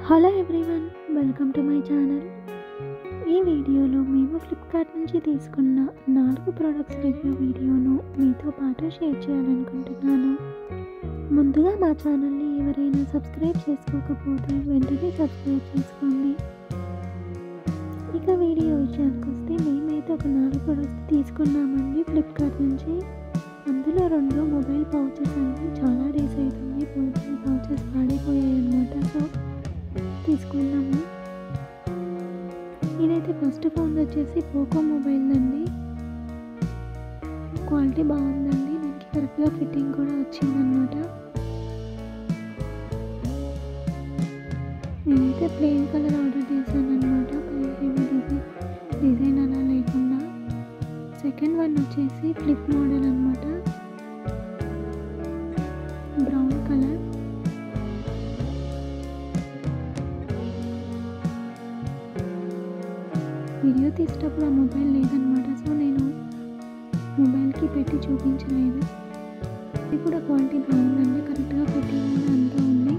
Hello everyone, welcome to my channel. ఈ వీడియోలో మేము ఫ్లిప్కార్ట్ నుంచి తీసుకున్న 4 ప్రోడక్ట్స్ రివ్యూ వీడియోను మీతో పాటు షేర్ చేయాలనుకుంటున్నాను. ముందుగా మా ఛానల్ని ఎవరైనా సబ్స్క్రైబ్ చేసుకోకపోతే వెంటనే సబ్స్క్రైబ్ చేసుకోండి. ఇక వీడియో విషయానికి వస్తే మేమైతే ఒక 4 ప్రోడక్ట్స్ తీసుకున్నామండి ఫ్లిప్కార్ట్ నుంచి. అందులో 2 మొబైల్ పౌచెస్ అండి. చాలా డేస్ అవుతుంది పౌచెస్ పాడైపోయాయి అన్నమాట. సో తీసుకున్నాము. ఇదైతే ఫస్ట్ ఫోన్ వచ్చేసి పోకో మొబైల్ అండి. క్వాలిటీ బాగుందండి. దీనికి కరెక్ట్గా ఫిట్టింగ్ కూడా వచ్చిందనమాట. నేనైతే ప్లెయిన్ కలర్ ఆర్డర్ చేశాను అనమాట. హెవీ డిజైన్ అలా లేకుండా. సెకండ్ వన్ వచ్చేసి ఫ్లిప్ మోడల్ అనమాట. Brown colour. వీడియో తీసేటప్పుడు ఆ మొబైల్ లేదనమాట. సో నేను మొబైల్కి పెట్టి చూపించలేదు. ఇది కూడా క్వాలిటీ బాగుందండి. కరెక్ట్గా ఫిట్టింగ్ కూడా అంతా ఉంది.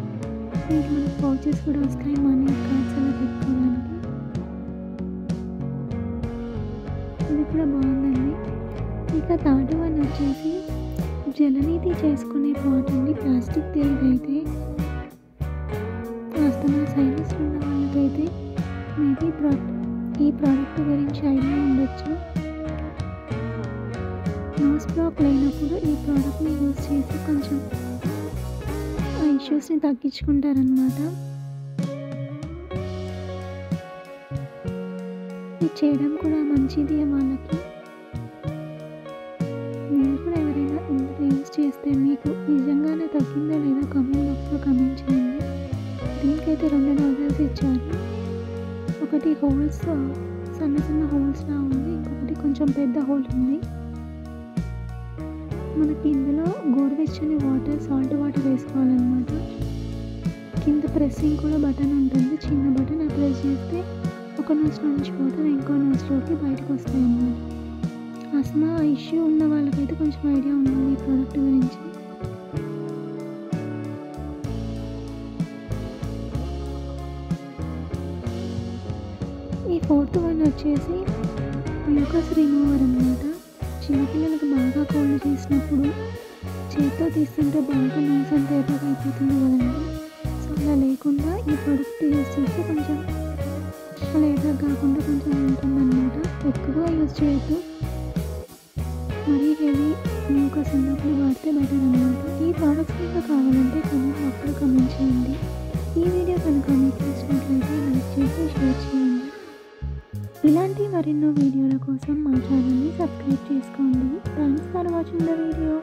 దీనికి మనకు పౌచెస్ కూడా వస్తాయి, మనీ కార్డ్స్ అలా పెట్టుకోవడానికి. ఇది కూడా బాగుందండి. ఇక థర్డ్ వన్ వచ్చేసి జలనీతి చేసుకునే పాట్ అండి. ప్లాస్టిక్ అయితే ఆస్తమా సైనస్ ఉన్న వాళ్ళకైతే మేబీ ఈ ప్రోడక్ట్ గురించి ఐడియా ఉండొచ్చు. నోస్ బ్లాక్ లేనప్పుడు ఈ ప్రోడక్ట్ని యూజ్ చేసి కొంచెం ఆ ఇష్యూస్ని తగ్గించుకుంటారనమాట. ఇది చేయడం కూడా మంచిది వాళ్ళకి. మీరు కూడా ఎవరైనా ఇందులో యూజ్ చేస్తే మీకు నిజంగానే తగ్గిందో లేదో కామెంట్ బాక్స్లో కామెంట్ చేయండి. దీనికైతే 2 నోజల్స్ ఇచ్చారు. ఒకటి హోల్స్ సన్న హోల్స్లా ఉంది, ఇంకొకటి కొంచెం పెద్ద హోల్ ఉంది. మనకి ఇందులో గోరువెచ్చని సాల్ట్ వాటర్ వేసుకోవాలన్నమాట. కింద ప్రెస్సింగ్ కూడా బటన్ ఉంటుంది, చిన్న బటన్. అది ప్రెస్ చేస్తే ఒక నోస్లో నుంచి పోతే ఇంకో నోస్లోకి బయటకు వస్తాయి అన్నమాట. ఆస్మా ఇష్యూ ఉన్న వాళ్ళకైతే కొంచెం ఐడియా ఉంటుంది ఈ ప్రోడక్ట్ గురించి. ఈ ఫోర్త్ వన్ వచ్చేసి మ్యూకస్ రిమూవర్ అన్నమాట. చిన్నపిల్లలకు బాగా కోల్డ్ చేసినప్పుడు చేతితో తీస్తుంటే బాగా నోస్ అంతా ఎర్రగా అయిపోతుంది కదండి. సో అలా లేకుండా ఈ ప్రోడక్ట్ యూజ్ చేస్తే కొంచెం అలా ఎర్రగా కాకుండా కొంచెం ఉంటుందన్నమాట. ఎక్కువగా యూజ్ చేయొద్దు, మరీ హెవీ మ్యూకస్ ఉన్నప్పుడు వాడితే బెటర్ అన్నమాట. ఈ ప్రోడక్ట్స్ ఇంకా కావాలంటే కామెంట్ బాక్స్లో కామెంట్ చేయండి. ఈ వీడియో కనుక మీకు నచ్చినట్లయితే లైక్ చేసి షేర్ చేయండి. ఇలాంటి మరెన్నో వీడియోల కోసం మా ఛానల్ని సబ్స్క్రైబ్ చేసుకోండి. Thanks for watching the video.